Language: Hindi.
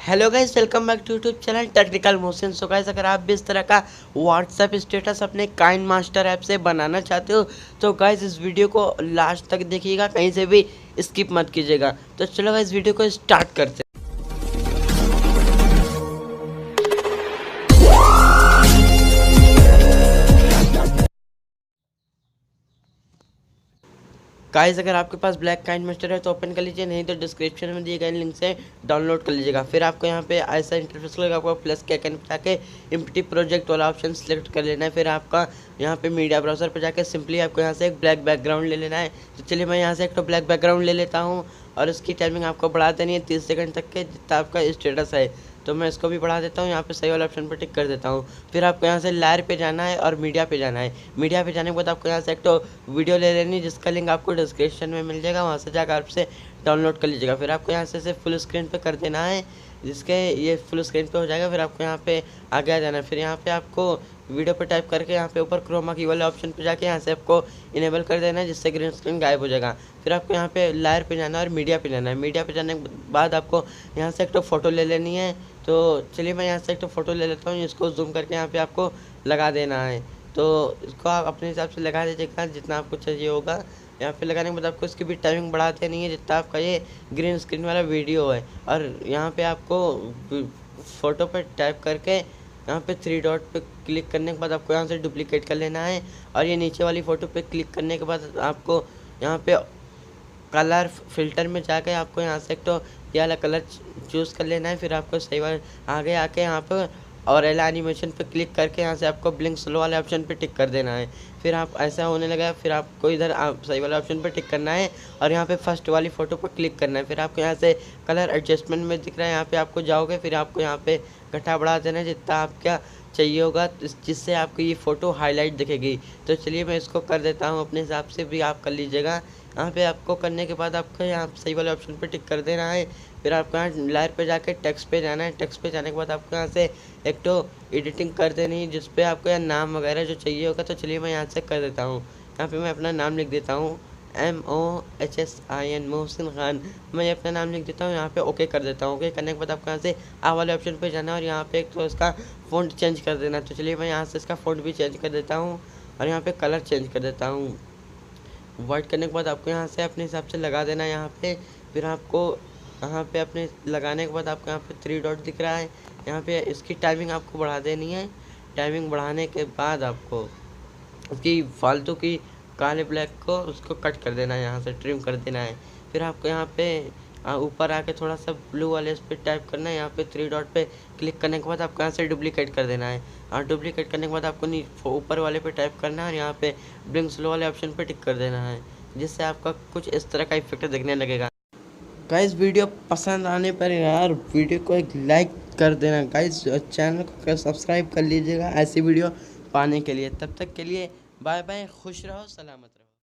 Hello guys, welcome back to YouTube channel technical motion. So guys, अगर आप भी इस तरह का व्हाट्सएप स्टेटस अपने काइंड मास्टर ऐप से बनाना चाहते हो तो गाइस इस वीडियो को लास्ट तक देखिएगा, कहीं से भी स्किप मत कीजिएगा। तो चलो गाइस वीडियो को स्टार्ट करते हैं। गाइस, अगर आपके पास ब्लैक काइंड मास्टर है तो ओपन कर लीजिए, नहीं तो डिस्क्रिप्शन में दिए गए लिंक से डाउनलोड कर लीजिएगा। फिर आपको यहाँ पे ऐसा इंटरफेस लगेगा, आपको प्लस के आइकन पे जाके एम्प्टी प्रोजेक्ट वाला ऑप्शन सेलेक्ट कर लेना है। फिर आपका यहाँ पे मीडिया ब्राउजर पे जाके सिंपली आपको यहाँ से एक ब्लैक बैकग्राउंड ले लेना है। तो चलिए मैं यहाँ से एक तो ब्लैक बैकग्राउंड ले लेता हूँ और इसकी टाइमिंग आपको बढ़ा देनी है 30 सेकंड तक के, जितना आपका स्टेटस है। तो मैं इसको भी बढ़ा देता हूँ, यहाँ पे सही वाला ऑप्शन पर टिक कर देता हूँ। फिर आपको यहाँ से लेयर पे जाना है और मीडिया पे जाना है। मीडिया पे जाने के बाद आपको यहाँ से एक तो वीडियो ले लेनी है, जिसका लिंक आपको डिस्क्रिप्शन में मिल जाएगा, वहाँ से जाकर आपसे डाउनलोड कर लीजिएगा। फिर आपको यहाँ से फुल स्क्रीन पे कर देना है, जिसके ये फुल स्क्रीन पे हो जाएगा। फिर आपको यहाँ पे आगे आ जाना है। फिर यहाँ पे आपको वीडियो पे टाइप करके यहाँ पे ऊपर क्रोमा की वाले ऑप्शन पे जाके यहाँ से आपको इनेबल कर देना है, जिससे ग्रीन स्क्रीन गायब हो जाएगा। फिर आपको यहाँ पे लेयर पे जाना है और मीडिया पे जाना है। मीडिया पे जाने के बाद आपको यहाँ से एक तो फोटो ले लेनी है। तो चलिए मैं यहाँ से एक तो फोटो ले लेता हूँ, इसको जूम करके यहाँ पे आपको लगा देना है। तो इसको आप अपने हिसाब से लगा दीजिएगा जितना आपको चाहिए होगा। यहाँ पे लगाने के बाद आपको इसकी भी टाइमिंग बढ़ा देनी है, जितना आपका ये ग्रीन स्क्रीन वाला वीडियो है। और यहाँ पे आपको फ़ोटो पे टाइप करके यहाँ पे 3 डॉट पे क्लिक करने के बाद आपको यहाँ से डुप्लीकेट कर लेना है। और ये नीचे वाली फ़ोटो पे क्लिक करने के बाद आपको यहाँ पे कलर फिल्टर में जाके आपको यहाँ से एक तो ये वाला कलर चूज़ कर लेना है। फिर आपको सही वाले आगे आके यहाँ पे और एल एनिमेशन पे क्लिक करके यहाँ से आपको ब्लिंक स्लो वाले ऑप्शन पे टिक कर देना है। फिर आप ऐसा होने लगा, फिर आपको इधर आप सही वाले ऑप्शन पे टिक करना है और यहाँ पे फर्स्ट वाली फ़ोटो पर क्लिक करना है। फिर आपको यहाँ से कलर एडजस्टमेंट में दिख रहा है, यहाँ पे आपको जाओगे। फिर आपको यहाँ पे घटा बढ़ा देना है जितना आपका चाहिए होगा, जिससे आपको ये फ़ोटो हाईलाइट दिखेगी। तो चलिए मैं इसको कर देता हूँ, अपने हिसाब से भी आप कर लीजिएगा। यहाँ पे आपको करने के बाद आपको यहाँ सही वाले ऑप्शन पे टिक कर देना है। फिर आपको यहाँ लेयर पे जाके टेक्स्ट पे जाना है। टेक्स्ट पे जाने के बाद आपको यहाँ से एक तो एडिटिंग कर देनी है, जिस पे आपको यहाँ नाम वगैरह जो चाहिए होगा। तो चलिए मैं यहाँ से कर देता हूँ। यहाँ पे मैं अपना नाम लिख देता हूँ, MOHSIN मोहसिन खान। मैं अपना नाम लिख देता हूँ, यहाँ पे ओके कर देता हूँ। ओके करने के बाद आपको यहाँ से आ वाले ऑप्शन पे जाना है और यहाँ पे एक तो इसका फ़ॉन्ट चेंज कर देना। तो चलिए मैं यहाँ से इसका फ़ॉन्ट भी चेंज कर देता हूँ और यहाँ पे कलर चेंज कर देता हूँ। वाइट करने के बाद आपको यहाँ से अपने हिसाब से लगा देना है यहाँ पे। फिर आपको यहाँ पे अपने लगाने के बाद आपको यहाँ पे 3 डॉट दिख रहा है, यहाँ पे इसकी टाइमिंग आपको बढ़ा देनी है। टाइमिंग बढ़ाने के बाद आपको उसकी फालतू की काले ब्लैक को उसको कट कर देना है, यहाँ से ट्रिम कर देना है। फिर आपको यहाँ पे ऊपर आके थोड़ा सा ब्लू वाले इस पर टाइप करना है। यहाँ पे 3 डॉट पे क्लिक करने के बाद आपको यहाँ से डुप्लीकेट कर देना है। और डुप्लीकेट करने के बाद आपको ऊपर वाले पे टाइप करना है और यहाँ पे ब्लिंक स्लो वाले ऑप्शन पे टिक कर देना है, जिससे आपका कुछ इस तरह का इफेक्ट दिखने लगेगा। गाइस वीडियो पसंद आने पर यार वीडियो को एक लाइक कर देना गाइस, चैनल को सब्सक्राइब कर लीजिएगा ऐसी वीडियो पाने के लिए। तब तक के लिए बाय बाय, खुश रहो, सलामत रहो।